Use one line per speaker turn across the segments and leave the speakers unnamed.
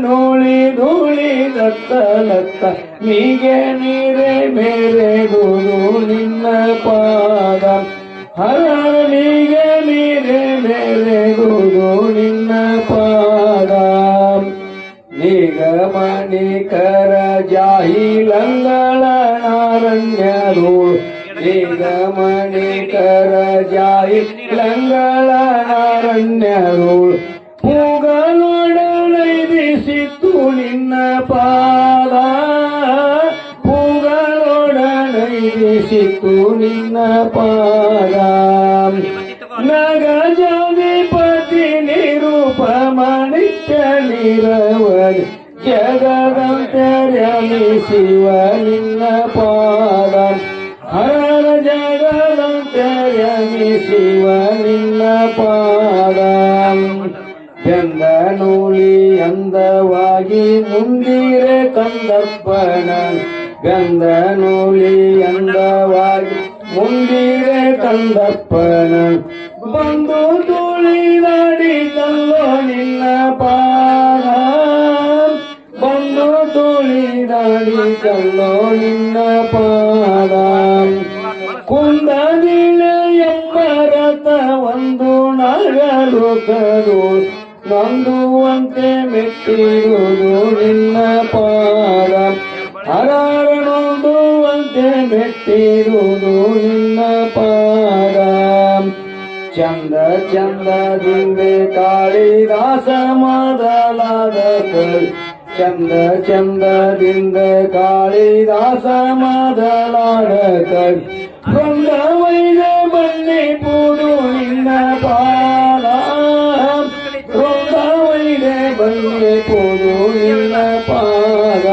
ನೂಳಿ ಧೂಳಿ ದತ್ತ ದತ್ತ ನೀಗೆ ನೀರೆ ಮೇರೆ ಗುರು ನಿನ್ನ ಪಾದ ಹರನಿಗೆ ನೀರೆ ಮೇರೆ ಗುರು ನಿನ್ನ ಪಾದ ನಿಗಮನಿಕರ ಜಾಹಿಲಂಗಳ ನಾರಣ್ಯರು ನಿಗಮನಿಕರ ಜಾಹಿಲಂಗಳ ನಾರಣ್ಯರು ಪೂಗಳೊಡನೈದಿಸಿತ್ತು ನಿನ್ನ ಪಾದ ಪೂಗಳೊಡನೈದಿಸಿತ್ತು ನಿನ್ನ ಪಾದ ನಗಜಾಧಿಪತಿ ನಿರೂಪಮಣಿತ್ಯ ನಿರವಳಿ ಜಗದಂತರ್ಯಾಮಿ ಶಿವ ನಿನ್ನ ಪಾದ ಹರ ಜಗದಂತರ್ಯಾಮಿ ಶಿವ ನಿನ್ನ ಪಾದ ಗಂಧನೂಲಿ ಅಂದವಾಗಿ ಮುಂದಿರೆ ಕಂದಪ್ಪನ ಗಂಧನೂಲಿ ಅಂದವಾಗಿ ಮುಂದಿರೆ ಕಂದಪ್ಪನ ಬಂದು ತುಳಿದಾಡಿತಲ್ಲೋ ನಿನ್ನ ಪಾದ ಬಂದು ತುಳಿದಾಡಿತಲ್ಲೋ ನಿನ್ನ ಪಾದ ಕುಂದದಿನ ಎಂಬರತ ಒಂದು ನಗಲೋಕರು ನಂದುವಂತೆ ಮೆಟ್ಟಿರುವುದು ನಿನ್ನ ಪಾದ ಹರರ ನಂದುವಂತೆ ಮೆಟ್ಟಿರುವುದು ನಿನ್ನ ಪಾದ ಚಂದ ಚಂದದಿಂದೆ ಕಾಳಿದಾಸ ಮೊದಲಾದ ಕವಿ ಚಂದ ಚಂದದಿಂದ ಕಾಳಿದಾಸ ಮೊದಲಾದ ಕವಿ ಬೃಂದವೈದ ಬನ್ನಿ ಪೂಡು ನಿನ್ನ ಪಾದ ಬೃಂದವೈದ ಬನ್ನಿ ಪೂಡು ನಿನ್ನ ಪಾದ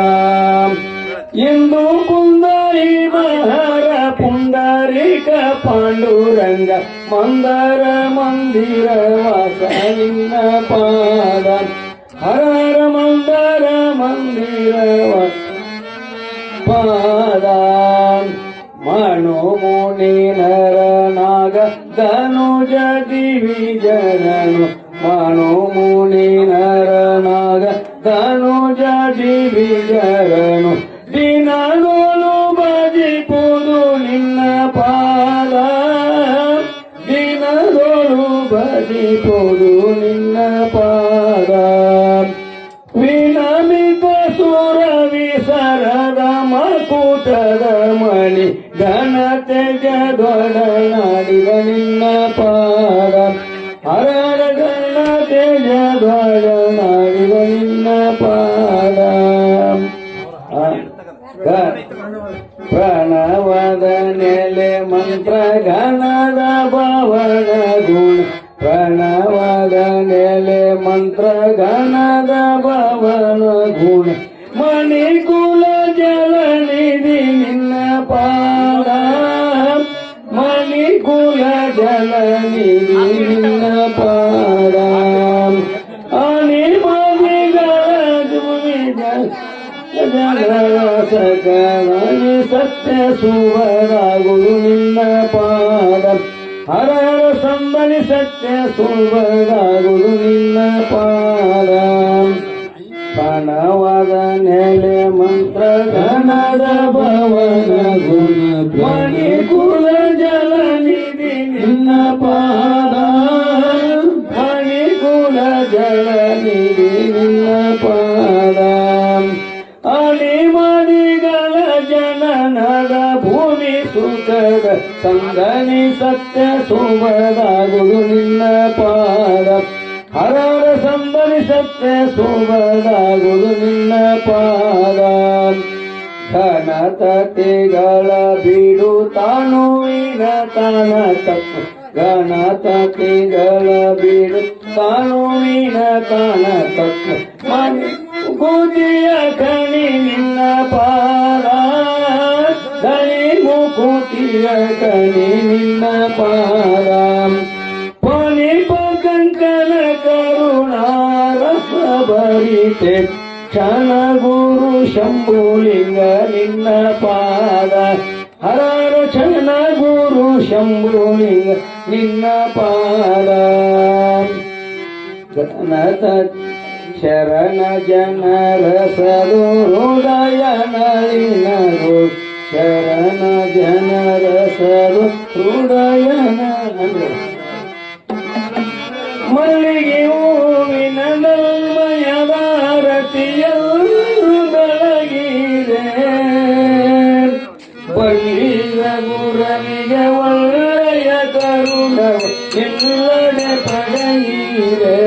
ಇಂದು ಪುಂದರಿ ಮಹರ ಪುಂಡರೀಕ ಪಾಂಡುರಂಗ ಮಂದರ ಮಂದಿರ ವಾಸ ನಿನ್ನ ಪಾದ ಹರ ಮಂದರ ಮಂದಿರ ವಾಸ ಪಾದ ಮನು ಮುನಿ ನರ ನಾಗ ಧನುಜ ದಿವಿಜರನು ಮನು ಮುನಿ ನರ ನಾಗ ಧನುಜ ದಿವಿಜರನು ದಿನಗಳು ಭಜಿಪುದು ನಿನ್ನ ಪಾದ ದಿನಗಳು ಭಜಿಪುದು ನಿನ್ನ ಪಾದ ವಿನಮಿತ ಸುರ ವಿಸರದ ಮಕುಟದ ಮಣಿ ಘನತೆ ಜದೊಡನಾಡಿದ ನಿನ್ನ ಪಾದ ಹರರ ಘನತೆ ಜದೊಡನಾಡಿದ ನಿನ್ನ ಪಾದ ಪ್ರಣವದ ನೆಲೆ ಮಂತ್ರ ಘನದ ಭವನ ಗುಣ ಪ್ರಣವದ ನೆಲೆ ಮಂತ್ರ ಘನದ ಭವನ ಗುಣ ಮಣಿಕುಲ ಜಲನಿಧಿ ನಿನ್ನ ಪಾದ ಮಣಿಕುಲ ಜಲನಿಧಿ ನಿನ್ನ ಪಾದ ಸಕಲನಿ ಸತ್ಯ ಸುವರಾಗುವುದು ನಿನ್ನ ಪಾದ ಹರರ ಸಂಬನಿ ಸತ್ಯ ಸುವರಾಗುವುದು ನಿನ್ನ ಪಾದ ಪ್ರಣವದ ನೆಲೆ ಮಂತ್ರ ಘನದ ಭವನ ಗುಣ ಮಣಿಕುಲ ಜಲನಿಧಿ ನಿನ್ನ ಪಾದ ಮಣಿಕುಲ ಜಲನಿಧಿ ನಿನ್ನ ಪಾದ ಅಣಿಮಣಿಗಳ ಜನನದ ಭೂಮಿ ಸುಖದ ಸಂಗನಿ ಸತ್ಯ ಶೋಭದಾಗುವುದು ನಿನ್ನ ಪಾದ ಹರರ ಸಂಬನಿ ಸತ್ಯ ಶೋಭದಾಗುವುದು ನಿನ್ನ ಪಾದ ಘನತತೆಗಳ ಬಿಡು ತಾನುವಿನ ತಾನ ತಪ್ಪು ಘನತತೆಗಳ ಬಿಡು ತಾನುವಿನ ತಾನ ತಪ್ಪು ಮುಕುತಿಯ ಕಣಿ ನಿನ್ನ ಪಾದ ಧನಿ ಮುಕುತಿಯ ಕಣಿ ನಿನ್ನ ಪಾದ ಪನಿಪ ಕಂಕನ ಕರುಣಾರಸ ಭರಿತೆ ಕ್ಷಣ ಗುರು ಶಂಭುಲಿಂಗ ನಿನ್ನ ಪಾದ ಹರರ ಕ್ಷಣ ಗುರು ಶಂಭುಲಿಂಗ ನಿನ್ನ ಪಾದ ಘನತ ಶರಣ ಜನರ ಸದು ಹೃದಯ ನಳಿನರು ಶರಣ ಜನರ ಸದು ಹೃದಯ ಮಲ್ಲಿಗೆ ಹೂವಿನ ನಲ್ಮಯದಾರತಿಯಲ್ಲೂ ಬೆಳಗಿದೆ ಬಲ್ಲಿದ ಗುರನಿಗೆ ಒಳ್ಳೆಯ ಕರುಣವ ಇಲ್ಲದೆ ಪಡೆಯಿರೆ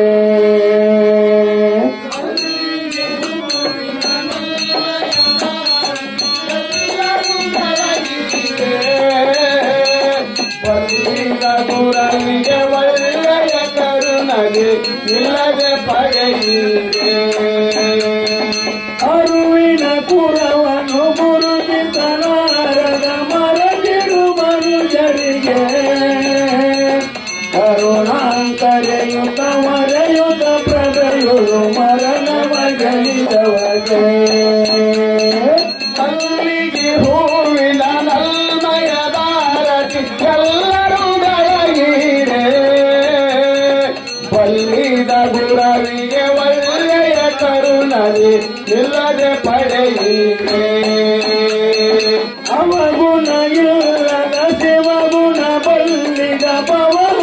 ಗುರನಿಗೆ ಒಳ್ಳೆಯ ಕರುಣಗೆ ಇಲ್ಲದೆ ಪಡೆಯಿರೆ ಅರುವಿನ ಕುರವನು ಗುರುತಿಸಲಾರದ ಮರಗಿರು ಮನುಜರಿಗೆ ಕರುಣಾಂಕರೆಯುತ ಮರೆಯುತ ಪ್ರಭೆಯುಳು ಮರಣವಗಳಿದವಗೆ ಮಲ್ಲಿಗೆ ಹೂವಿನ ನಲ್ಮಯದಾರತಿ ಎಲ್ಲರೂ ಬೆಳಗಿರೆ ಬಲ್ಲಿದ ಗುರವಿಗೆ ಒಳ್ಳೆಯ ಕರುಣಗೆ ಇಲ್ಲದೆ ಪಡೆಯಿರೆ ಅವಗುಣ ಇಲ್ಲದ ಶಿವಗುಣ ಬಲ್ಲಿದ ಪವನ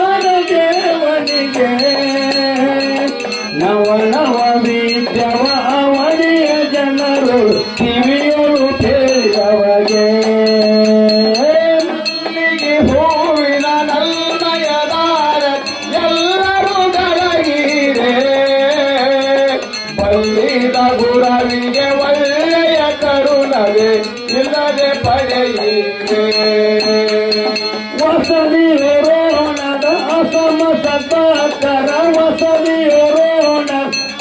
ದೇವನಿಗೆ ನವ ನವ ವಿದ್ಯವ ಅವನಿಯ ಜನರು ಕಿವಿಯರು ಕೇಳಿದವಗೆ ಮಲ್ಲಿಗೆ ಹೂವಿನ ನಲ್ಮಯದಾರ ಎಲ್ಲರೂ ಬೆಳಗಿರೆ ಬಲ್ಲಿದ ಗುರವಿಗೆ ಒಳ್ಳೆಯ ಕರುಣಗೆ ಇಲ್ಲದೆ ಪಡೆಯಿರೆ ವಸದಿಯೋರೋಣದ ಅಸಮ ಸತಾಕರ ವಸದಿಯೋರೋಣ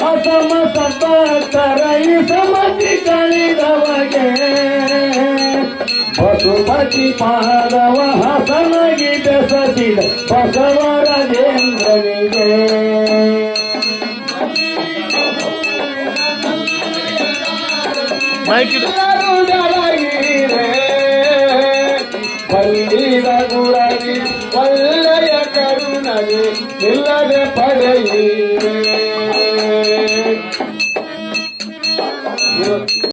ಅಸಮ ಸತಾಕರ ಈ ಸಮತಿ ಕಳಿದವಗೆ ಪಶುಪತಿ ಪಾದವ ಹಸನಗಿ ಬೆಸಸಿದ ಬಸವರಾಜೇಂದ್ರನಿಗೆ ಎಲ್ಲರೂ ಬೆಳಗಿರೆ ಬಲ್ಲಿದ ಗುರವಿ ಒಳ್ಳೆಯ ಕರುಣಗೆ ಇಲ್ಲದೆ ಪಡೆಯಿರೆ